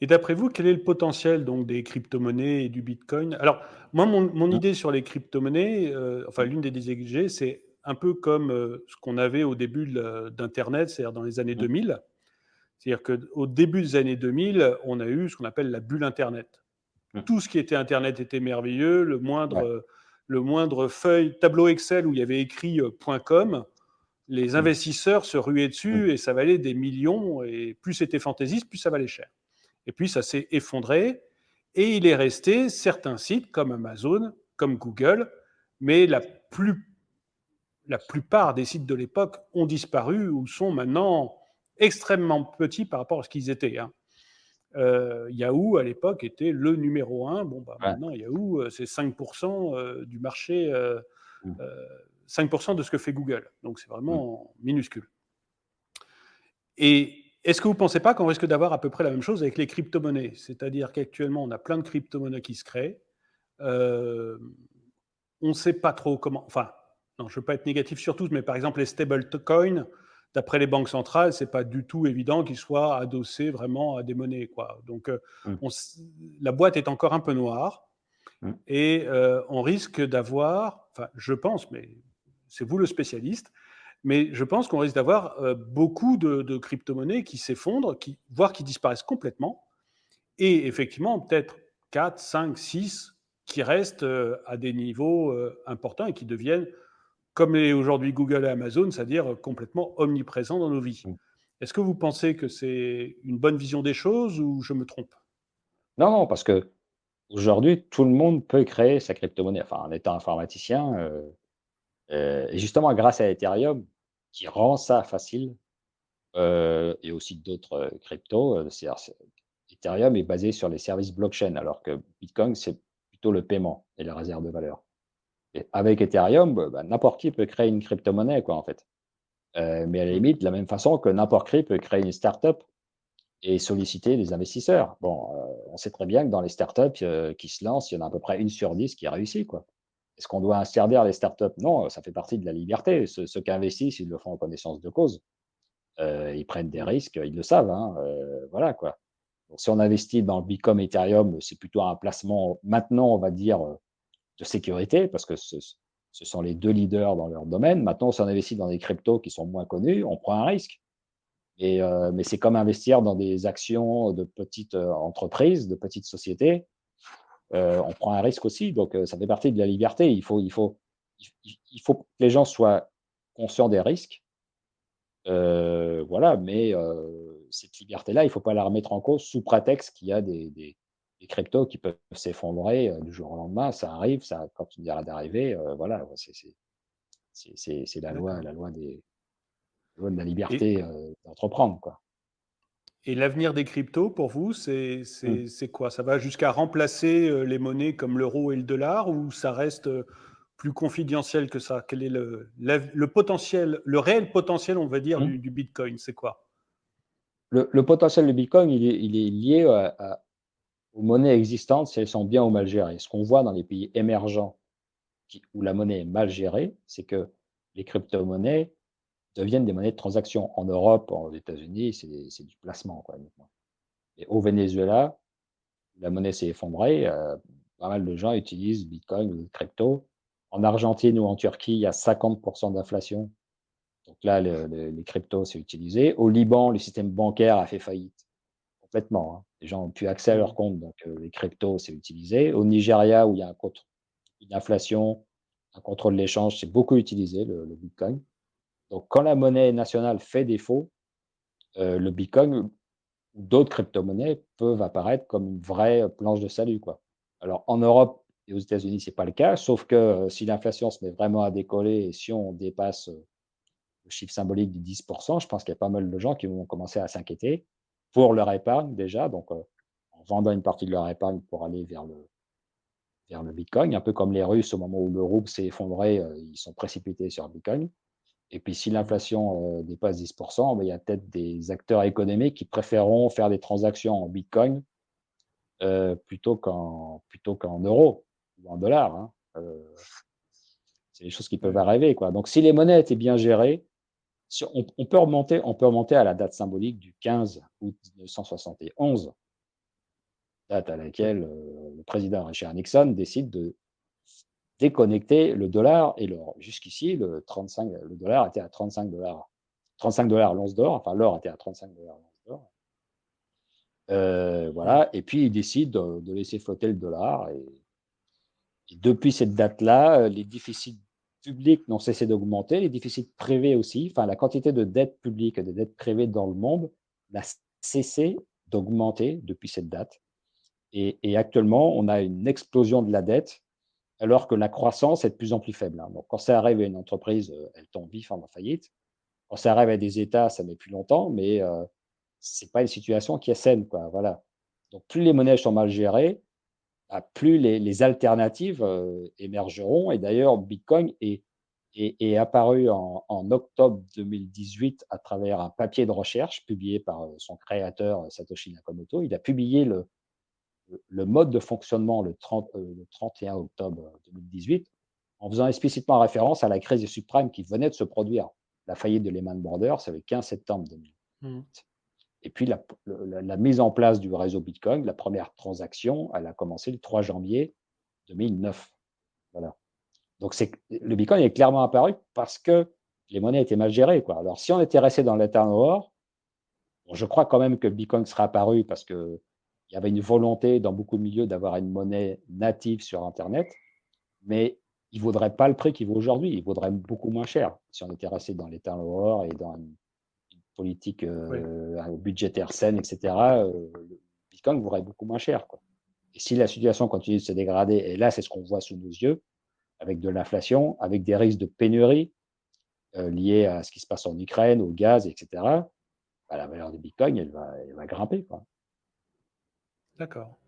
Et d'après vous, quel est le potentiel donc des crypto-monnaies et du Bitcoin? Alors, moi, mon Mmh, idée sur les crypto-monnaies, enfin, mmh, l'une des idées que j'ai, c'est un peu comme ce qu'on avait au début d'Internet, c'est-à-dire dans les années mmh, 2000. C'est-à-dire qu'au début des années 2000, on a eu ce qu'on appelle la bulle Internet. mmh. Tout ce qui était Internet était merveilleux. Ouais. Le moindre feuille, tableau Excel où il y avait écrit .com, les Mmh, investisseurs se ruaient mmh, dessus et ça valait des millions. Et plus c'était fantaisiste, plus ça valait cher. Et puis ça s'est effondré et il est resté certains sites comme Amazon, comme Google, mais la plupart des sites de l'époque ont disparu ou sont maintenant extrêmement petits par rapport à ce qu'ils étaient, hein. Yahoo, à l'époque, était le numéro un. Bon, bah, ouais. maintenant, Yahoo, c'est 5% du marché, Mmh, euh, 5% de ce que fait Google. Donc, c'est mmh. vraiment minuscule. Et est-ce que vous ne pensez pas qu'on risque d'avoir à peu près la même chose avec les crypto-monnaies? C'est-à-dire qu'actuellement, on a plein de crypto-monnaies qui se créent. Euh, on ne sait pas trop comment. Enfin, non, je ne veux pas être négatif sur tous, mais par exemple, les stablecoins, d'après les banques centrales, c'est pas du tout évident qu'ils soient adossés vraiment à des monnaies, quoi. Donc, Mmh, on la boîte est encore un peu noire mmh. et on risque d'avoir, enfin, je pense, mais c'est vous le spécialiste, mais je pense qu'on risque d'avoir beaucoup de crypto-monnaies qui s'effondrent, voire qui disparaissent complètement, et effectivement, peut-être 4, 5, 6 qui restent à des niveaux importants et qui deviennent, comme est aujourd'hui Google et Amazon, c'est-à-dire complètement omniprésents dans nos vies. Mmh. Est-ce que vous pensez que c'est une bonne vision des choses ou je me trompe? Non, non, parce qu'aujourd'hui, tout le monde peut créer sa crypto-monnaie. Enfin, en étant informaticien, et justement grâce à Ethereum qui rend ça facile, et aussi d'autres, cryptos, c'est Ethereum est basé sur les services blockchain alors que Bitcoin, c'est plutôt le paiement et la réserve de valeur. Et avec Ethereum, bah, n'importe qui peut créer une crypto-monnaie quoi, en fait. Mais à la Mmh. limite, de la même façon que n'importe qui peut créer une start-up et solliciter des investisseurs. Bon, on sait très bien que dans les startups, qui se lancent, il y en a à peu près 1 sur 10 qui réussit, quoi. Est-ce qu'on doit interdire les startups? Non, ça fait partie de la liberté. Ceux qui investissent, ils le font en connaissance de cause. Ils prennent des Mmh. risques, ils le savent, hein, voilà, quoi. Donc si on investit dans le Bitcoin, Ethereum, c'est plutôt un placement maintenant, on va dire, de sécurité parce que ce sont les 2 leaders dans leur domaine. Maintenant, si on investit dans des cryptos qui sont moins connus, on prend un risque. Mais c'est comme investir dans des actions de petites, entreprises, de petites sociétés. On prend un risque aussi, donc ça fait partie de la liberté. Il faut que les gens soient conscients des risques, voilà, mais cette liberté-là, il ne faut pas la remettre en cause sous prétexte qu'il y a des cryptos qui peuvent s'effondrer, du jour au lendemain. Ça arrive, ça continuera d'arriver, voilà, ouais, c'est D'accord. la loi de la Et, liberté, d'entreprendre, quoi. et l'avenir des cryptos, pour vous, Mmh. c'est quoi? Ça va jusqu'à remplacer les monnaies comme l'euro et le dollar ou ça reste plus confidentiel que ça? Quel est le potentiel, le réel potentiel, on va dire, Mmh. du Bitcoin? C'est quoi? Le potentiel de Bitcoin, il est lié aux monnaies existantes, si elles sont bien ou mal gérées. Ce qu'on voit dans les pays émergents où la monnaie est mal gérée, c'est que les crypto-monnaies deviennent des monnaies de transaction. En Europe, aux États-Unis, c'est du placement, quoi, uniquement. Et au Venezuela, la monnaie s'est effondrée, pas mal de gens utilisent Bitcoin ou crypto. En Argentine ou en Turquie, il y a 50 d'inflation. Donc là, les cryptos, c'est utilisé. Au Liban, le système bancaire a fait faillite. Complètement, hein. Les gens ont plus accès à leur Mmh. compte, donc les cryptos, c'est utilisé. Au Nigeria, où il y a une inflation, un contrôle de l'échange, c'est beaucoup utilisé le bitcoin. Donc quand la monnaie nationale fait défaut, le bitcoin ou d'autres crypto-monnaies peuvent apparaître comme une vraie, planche de salut, quoi. Alors en Europe et aux États-Unis, c'est pas le cas, sauf que, si l'inflation se met vraiment à décoller et si on dépasse, le chiffre symbolique du 10, je pense qu'il y a pas mal de gens qui vont commencer à s'inquiéter pour leur épargne déjà, donc en vendant une partie de leur épargne pour aller vers le bitcoin, un peu comme les Russes au moment où le rouble s'est effondré, ils sont précipités sur le bitcoin et puis si Mmh. l'inflation, dépasse 10, bah, il y a peut-être des acteurs économiques qui préféreront faire des transactions en bitcoin, plutôt qu'en euros ou en dollars, hein. C'est des choses qui peuvent Ouais. arriver, quoi. Donc si les monnaies étaient bien gérées, si on peut remonter à la date symbolique du 15 août 1971. date à Oui. laquelle le président Richard Nixon décide de déconnecter le dollar et l'or. Jusqu'ici, le dollar était à 35 $ l'once d'or, enfin l'or était à 35 $ l'once d'or. Mm. Voilà, et puis il décide de laisser flotter le dollar et depuis cette date-là, les déficits publics n'ont cessé d'augmenter, les déficits privés aussi, enfin la quantité de dette publique et de dette privée dans le monde n'a cessé d'augmenter depuis cette date et actuellement, on a une explosion de la dette alors que la croissance est de plus en plus faible, hein. Donc quand ça arrive à une entreprise, elle tombe vif en faillite. Quand ça arrive à des États, ça met plus longtemps, mais c'est pas une situation qui est saine, quoi, voilà. Donc plus les monnaies sont mal gérées, bah, plus les alternatives, émergeront et d'ailleurs Bitcoin est apparu en octobre 2018 à travers un papier de recherche publié par, son créateur, Satoshi Nakamoto. Il a publié le mode de fonctionnement le 31 octobre 2018 en faisant explicitement référence à la crise des subprimes qui venait de se produire. La faillite de Lehman Brothers, c'est le 15 septembre 2000. Mm. Et puis la mise en place du réseau Bitcoin, la première transaction, elle a commencé le 3 janvier 2009. Voilà. Donc le Bitcoin est clairement apparu parce que les monnaies étaient mal gérées, quoi. Alors si on était resté dans l'état noir, bon, je crois quand même que le Bitcoin serait apparu parce qu'il y avait une volonté dans beaucoup de milieux d'avoir une monnaie native sur Internet, mais il ne vaudrait pas le prix qu'il vaut aujourd'hui. Il vaudrait beaucoup moins cher si on était resté dans l'état noir et dans une politique Oui. budgétaire saine, etc. Le Bitcoin vaudrait beaucoup moins cher, quoi. Et si la situation continue de se dégrader, et là, c'est ce qu'on voit sous nos yeux, avec de l'inflation, avec des risques de pénurie liés à ce qui se passe en Ukraine, au gaz, etc., bah, la valeur du Bitcoin, elle va grimper, quoi. D'accord.